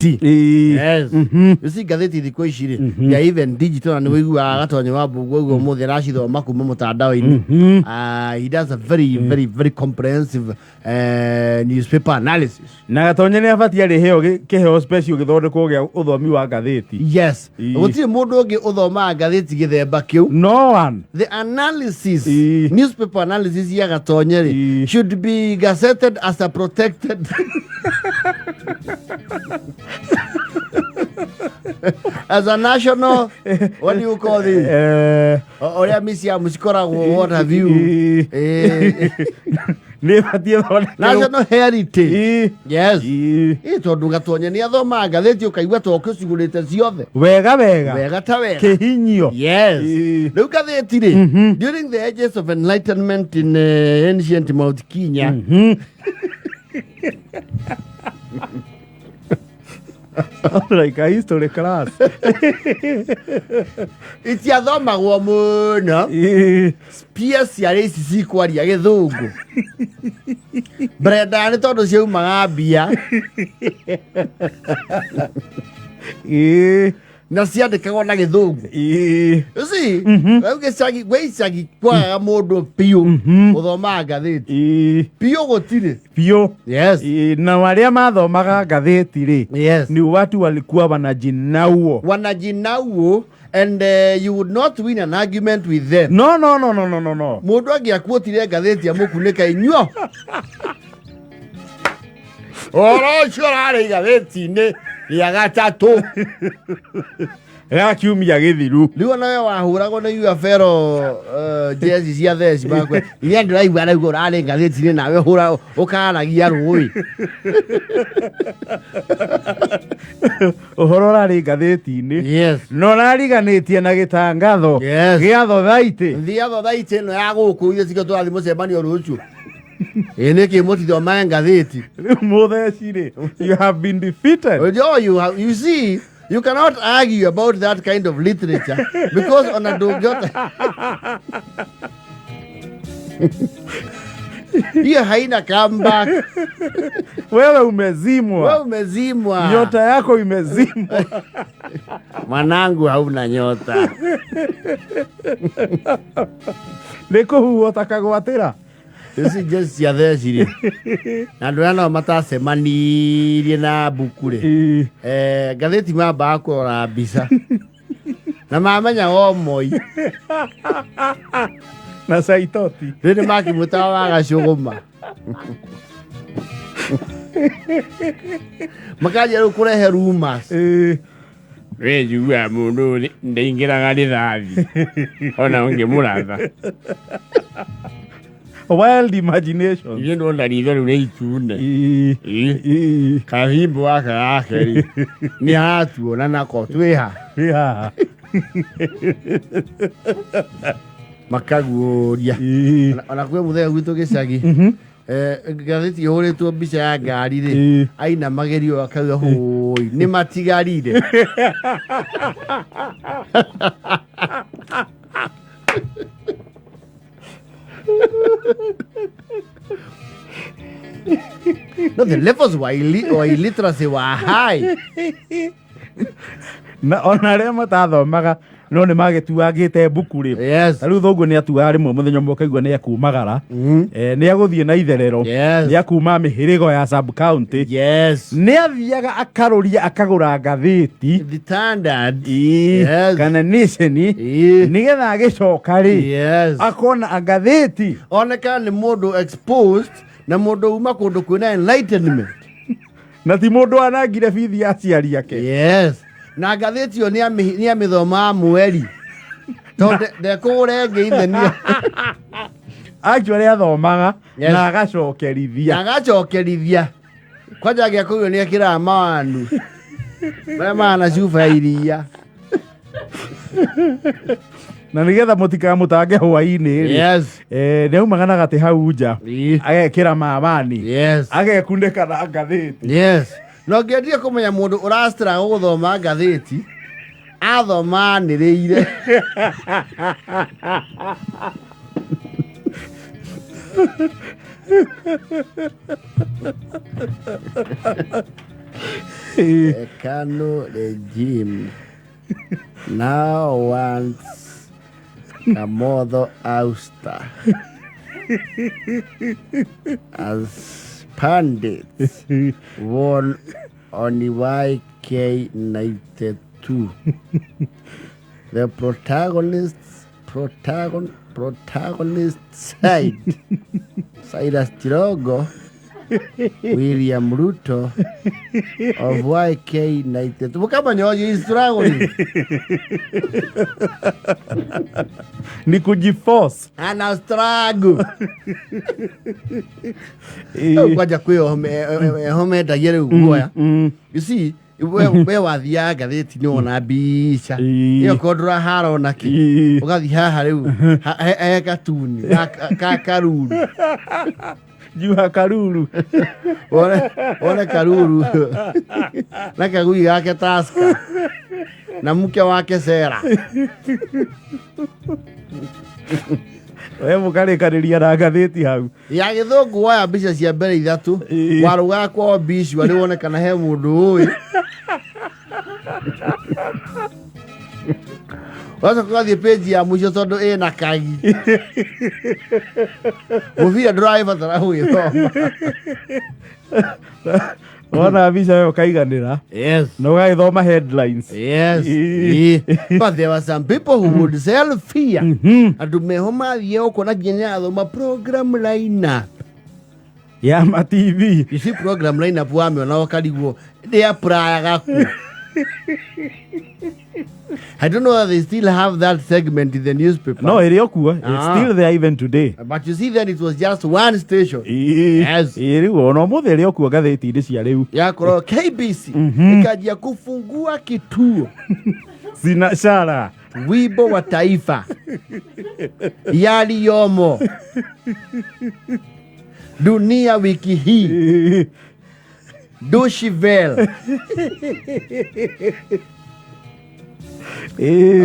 ngathiti. Yes. You see ngathiti thikũ ici rĩ, ya even digital na wĩiguaga gatonye wa mbungu ũguo mũthĩ aracithoma kuma mũtandao-inĩ. He does a very comprehensive newspaper analysis. Na gatonye nĩ abatie arĩheo kĩheo special gĩthondekwo gĩa ũthomi wa ngathĩti. Yes. Gũtirĩ mũndũ ũngĩ ũthomaga ngathĩti gĩthemba kĩu. No one. The analysis, newspaper analysis ya gatonye rĩ, should be gazetted as a protected as a national, what do you call it? What have you? National heritage. Yes. Tondu gatonye ni athoma ngathĩti ũkaigua to ũkĩcugurĩte ciothe. Wega ta wega. Kĩhinyio. Yes. Rĩu ngathĩti rĩ, during the ages of enlightenment in ancient Mount Kenya. Like a history class. Itiathomagwo mũno. Spears ya ici cikwaria gĩthũngũ. Brenda nĩ tondũ ciaumaga mbia. Na ciandĩkagwo na gĩthũngũ. You see, gĩcagi kwaga mũndũ piũ ũthomaga ngathĩti. Piũ gũtirĩ. Piũ. Yes. Na warĩa mathomaga ngathĩti rĩ, ni watu walikuwa wanajinauo. And you would not win an argument with them. No. Mũndũ angĩakuotire ngathĩti amũkunĩka inyuo. Ũcio ararĩ ngathĩti-inĩ rĩa gatatũ. Gakiumia gĩthiru. Rĩu ona we wahũragwo nĩ your fellow jezi cia theci bakwe. Iria ndĩraigua araigua ũrarĩ ngathĩti-inĩ nawe hũra ũkaragia rũĩ. Ũhoro ũrarĩ ngathĩti-inĩ. Yes. No nariganĩtie na gĩtangatho. Yes. Gĩa Thothaitĩ. Thothaitĩ ĩno ya gũkũ iria cikĩo tũrathiĩ mũcemanio rũciũ. Nĩkĩ mũtithoma ngathĩti. Mũtheci rĩ, you have been defeated. You see, you cannot argue about that kind of literature because on a hiyo haina comeback. Wewe umezimwa. Nyota yako imezimwa. Mwanangu hauna nyota. Nĩkũ huo takagwatĩra. This is just cia theci rĩ. Na andũ aya nao matacemanirie na mbuku rĩ. Ngathĩti mambaga kũrora mbica. Na mamenya Moi. Na Saitoti. Rĩrĩ makĩmwĩtaga wa Gacũgũma. Makanjia rĩu kũrehe rumors. We njiguaga mũndũ ndaingĩraga rithathi. Ona ũngĩmũratha. Wild imagination. You know that either way tune. Kahimbo waka akeri. Ni hatu na nako tweha. Makaguria. Ona kwe muthea gwitũ gĩcagi. Ngathĩti ĩhũrĩtwo mbica ya ngari rĩ. Aina magerio akauga hoi. Nĩ matigarire. No, the levels of illiteracy were high. Na ona arĩa matathomaga no nĩ magĩtuagĩte mbuku rĩ. Yes. Rĩu thoguo nĩ atuaga rĩmwe mũthenya ũmwe ũkaigua nĩ akumagara. Nĩ agũthiĩ na itherero. Nĩ akuma mĩhĩrĩgo ya sub county. Yes. Nĩ athiaga akaroria akagũra ngathĩti. The standard. Yes. Kana nation. Nĩgetha agĩcoka rĩ. Yes. Akona ngathĩti. Oneka nĩ mũndũ exposed na mũndũ uma kũndũ kwĩna enlightenment. Na ti mũndũ anangire bithi ya aciari ake. Yes. Na ngathĩti ĩyo nĩ amĩthoma mweri. Tondũ ndekũgũra ĩngĩ ithenia. Actually athomaga na agacokerithia. Kwanja angĩakũrio nĩ ekĩraga mawanu. Marĩa mahana cuba ya iria. Na nĩgetha mũtikamũtange hwaĩ-inĩ. Yes. Nĩ aumaga na gatĩ hau nja. Agekĩra mamani. Yes. Agekunĩka na ngathĩti. Yes. No ngĩendire kũmenya mũndũ ũracitara gũthoma ngathĩti athoma nĩrĩire. Kano regime now wants Kamodo ouster as pundits won on the YK92. The protagonist side Cyrus Tirogo, William Ruto of YK92. Kama nyoje struggle ni kujiforce ana struggle kwaja kwio home dagere ugoya. You see, we wathia ngathiti ni ona bica iyo kodra haro naki ugathi haha riu katuni ka karuru juha karuru one karuru na kagui gake taska na mke wake Sera. we mukarikaniria na ngathiti hau ya githungu waya mbica cia mbere ithatu waruga kwa bici wari wonekana he mundu uyu wasa kugathie page ya mwisho tondu ina kagi muvia driver tarahugithoma wona mbica yo kaiganira. Yes. No gaithoma headlines. Yes. But there were some people who would sell fear. Andu meho mathie ukona nginya athoma program lineup ya ma TV. You see program lineup wamiona wakariguo they prior gaku. I don't know whether they still have that segment in the newspaper. No, it's still there even today. But you see then it was just one station. Yes. No mo there yokuwa gatheti iri cia riu. Ya koro KBC ikajia kufungua kituo sina shara wibo wa taifa yali yomo dunia wiki hii Dushivel.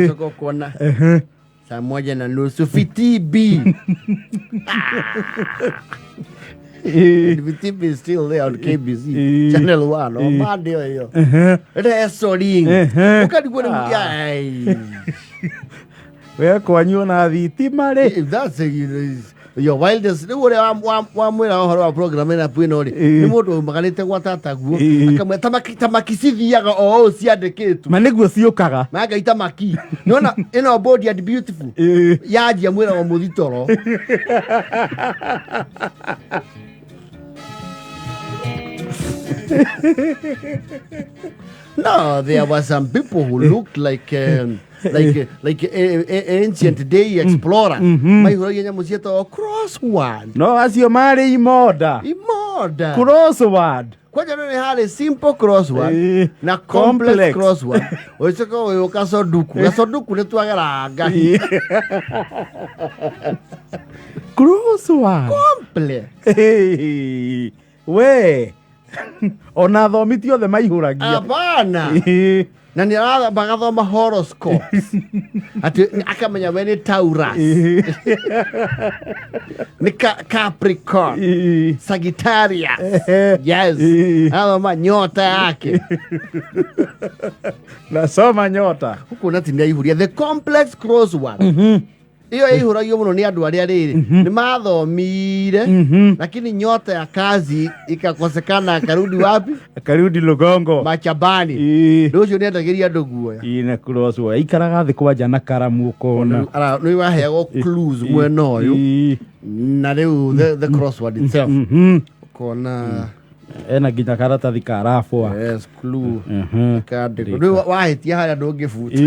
Asoko kona. Saa 1:30 FTB. FTB is still there on KBC. Channel 1. Oh, madi yo. Wrestling. Ukadi kuona mjai. Wewe kwanyu na thitima ri. That's your wildest ni ure wa mwira horo wa program ina pwino ri ni mundu maganite gwa tata guo akamwe tamaki cithiaga o ciandikitwo maniguo ciukaga maga itamaki niona ino body and beautiful yaji mwira wa muthitoro. No, there were some people who looked like ancient day explorer. Mai horoya nyamu cietwo crossword. No, acio mari imoda. Crossword. Kwaja no ni hali simple crossword na complex crossword. Oisoko we ukasoduku. Gasoduku ni twagera ngahi. Crossword. Complex. We. Ona thomithio the maihuragia. Hapana. Na ni ara bagathoma horoscopes. Ati akamenya we ni Taurus. Ni Capricorn. Sagittarius. Yes. Athoma nyota yake. Nasoma nyota. Huko natinda ihuria the complex crossword. Iyo ihuragio muno ni andu aria riri ni mathomire lakini nyota ya kazi ikakosekana akarudi wapi? Akarudi Lugongo Machabani. Ndio ni ndagiria andu guoya ina crossword ikaraga thi kwanja na karamu ukona ara ni waheagwo clues mwena uyu na riu the crossword itself ukona ena nginya karatathi ka rafwa. Yes, clue kadi ndio wahetia haria ndungifuta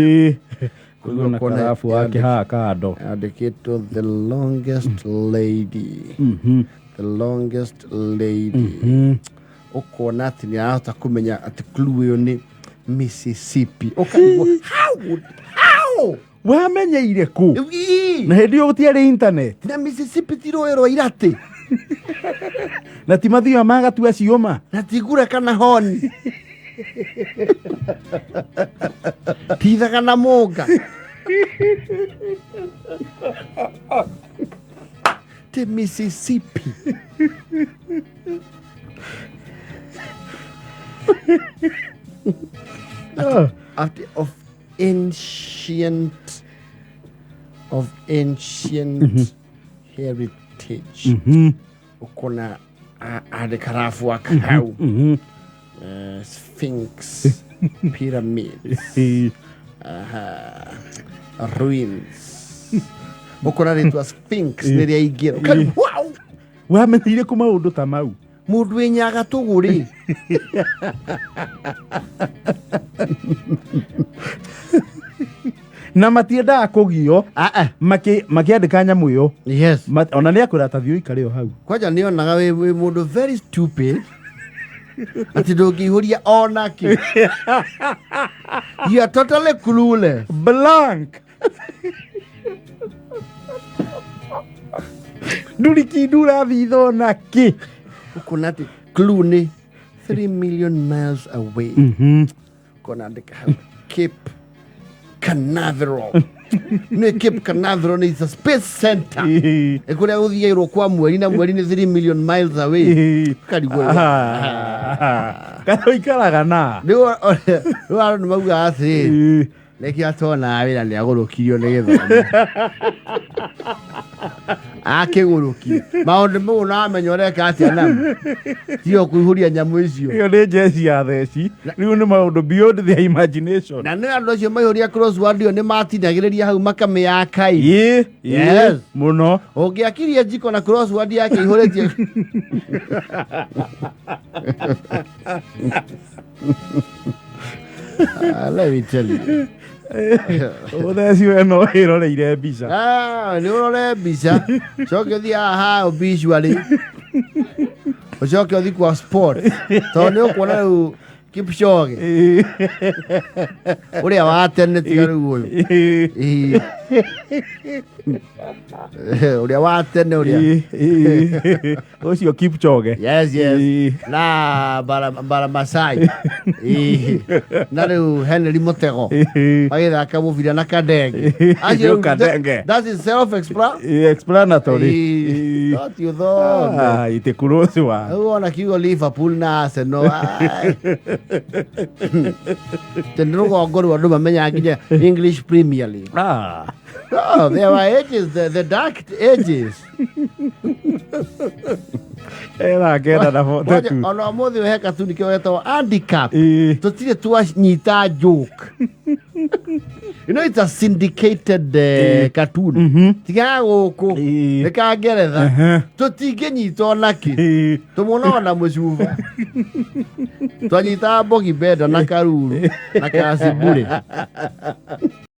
kuna karafu wake haa kado adiketo the longest lady. The longest lady. Ukona ati ni ahota kumenya ati clue yo ni Mississippi. How? wamenyeire ku na hindi yo gutiari internet na Mississippi tiroero irate na timathio magatua cioma na tigura kana honi tithaga na monga the Mississippi. of ancient heritage. Ukona adekarafu akau. Sphinx, pyramids, ruins. Ukona ritwa Sphinx niria igiro. Wow! Wamenyire kuma undu ta mau. Mundu enyaga tuguri. Na matiendaga kugio makiandika nyamu iyo. Yes. Ona ni akuratathio ikare o hau. Kwaja nionaga we mundu very stupid. Ati ndungihuria onaki. You are totally clueless. Blank. Nduriki ndurathitho naki. Ukunati clue ni 3 million miles away. Kona andika Cape Canaveral. No, Cape Canaveral is a space center. Ekuna uthiairwo kwa mweri na mweri ni 3 million miles away. Karigwe. Karoikaraga na. Niwo ni mauga ati. Leki atona wira ni agorokirio ni githomo. Akiguruki. Maundu mau na amenyoreka atia na. Tio kuihuria nyamu icio. Iyo ni jesi ya theci. Riu ni maundu beyond their imagination. Na ni andu acio maihuria crossword iyo ni matindagiriria hau makameyaka. Yes. Muno. Ungiakiria jiko na crossword yake ihuritie. Let me tell you. Utheci we no iroreire mbica. Ni urore mbica. Coke thi haha visually. Ucoke uthi kwa sport. To ni ukuona riu Kipchoge. Uria wa tene tiga riu uyu. Uria wa tene uria. Ucio Kipchoge. Yes. Na bara Masai. Na riu Henry Motego. Agithaka mubira na Kadenge. That is self-explanatory. Not you though. Ite kurosiwa. Uona kiugo Liverpool na Arsenal. Tendro gogoru andu mamenya nginya English Premier League. Oh, there were ages, the dark ages. Era kenda na foto tu. Ona muthi we katuni kio yeto handicap. Tutire tuanyita joke. You know, it's a syndicated cartoon. Tiga guku. Eka geretha. Tutingenyita onaki. Tumunona mucuba. Twanyita bogi beda na karuru na kasibure.